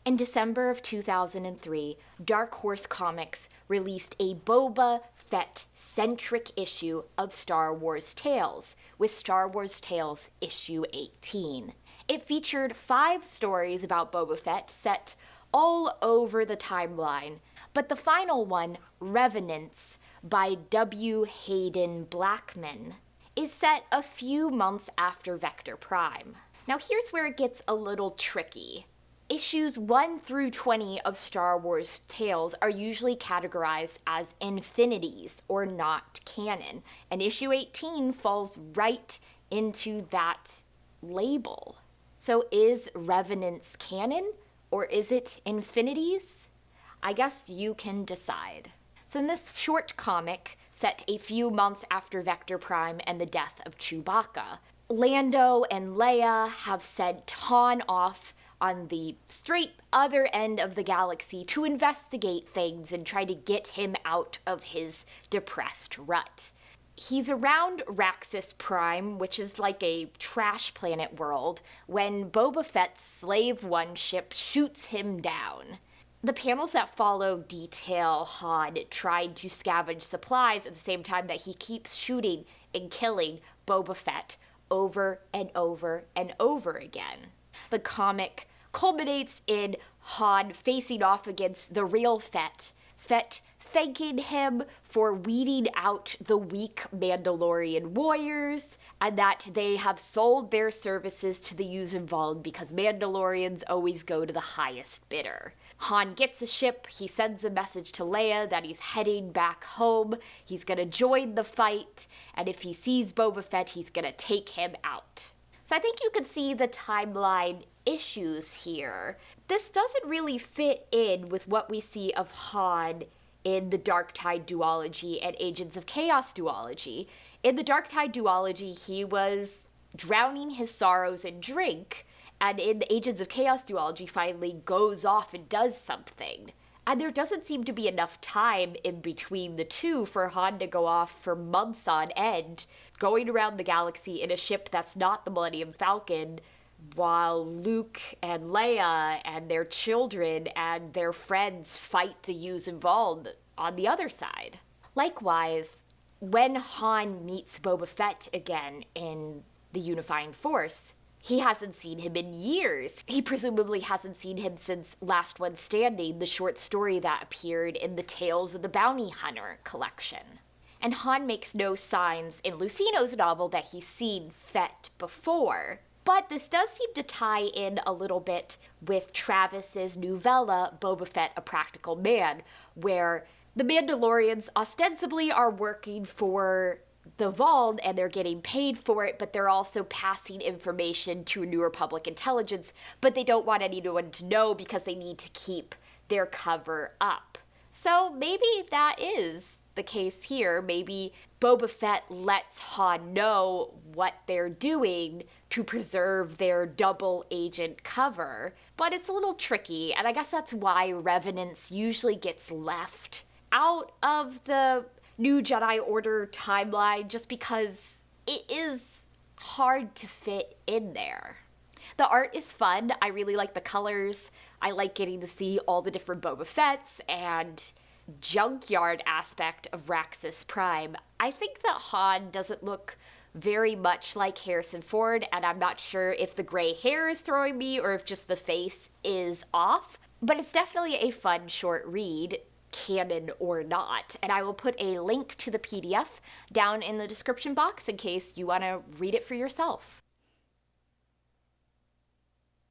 In December of 2003, Dark Horse Comics released a Boba Fett-centric issue of Star Wars Tales, with Star Wars Tales issue 18. It featured 5 stories about Boba Fett set all over the timeline, but the final one, Revenants, by W. Hayden Blackman, is set a few months after Vector Prime. Now here's where it gets a little tricky. Issues 1 through 20 of Star Wars Tales are usually categorized as infinities or not canon, and issue 18 falls right into that label. So is Revenants canon, or is it infinities? I guess you can decide. So in this short comic, set a few months after Vector Prime and the death of Chewbacca, Lando and Leia have sent Han off on the straight other end of the galaxy to investigate things and try to get him out of his depressed rut. He's around Raxus Prime, which is like a trash planet world, when Boba Fett's Slave One ship shoots him down. The panels that follow detail Han trying to scavenge supplies at the same time that he keeps shooting and killing Boba Fett over and over and over again. The comic culminates in Han facing off against the real Fett, Fett thanking him for weeding out the weak Mandalorian warriors, and that they have sold their services to the Yuuzhan because Mandalorians always go to the highest bidder. Han gets a ship, he sends a message to Leia that he's heading back home, he's gonna join the fight, and if he sees Boba Fett, he's gonna take him out. So I think you can see the timeline issues here. This doesn't really fit in with what we see of Han in the Dark Tide duology and Agents of Chaos duology. In the Dark Tide duology, he was drowning his sorrows in drink, and in the Agents of Chaos duology finally goes off and does something. And there doesn't seem to be enough time in between the two for Han to go off for months on end, going around the galaxy in a ship that's not the Millennium Falcon, while Luke and Leia and their children and their friends fight the Yuuzhan on the other side. Likewise, when Han meets Boba Fett again in the Unifying Force, he hasn't seen him in years. He presumably hasn't seen him since Last One Standing, the short story that appeared in the Tales of the Bounty Hunter collection. And Han makes no signs in Lucino's novel that he's seen Fett before. But this does seem to tie in a little bit with Travis's novella, Boba Fett, A Practical Man, where the Mandalorians ostensibly are working for the Vault and they're getting paid for it, but they're also passing information to New Republic intelligence, but they don't want anyone to know because they need to keep their cover up. So maybe that is the case here. Maybe Boba Fett lets Han know what they're doing to preserve their double agent cover, but it's a little tricky, and I guess that's why Revenants usually gets left out of the New Jedi Order timeline, just because it is hard to fit in there. The art is fun. I really like the colors. I like getting to see all the different Boba Fetts and junkyard aspect of Raxus Prime. I think that Han doesn't look very much like Harrison Ford, and I'm not sure if the gray hair is throwing me or if just the face is off, but it's definitely a fun short read, canon or not, and I will put a link to the PDF down in the description box in case you want to read it for yourself.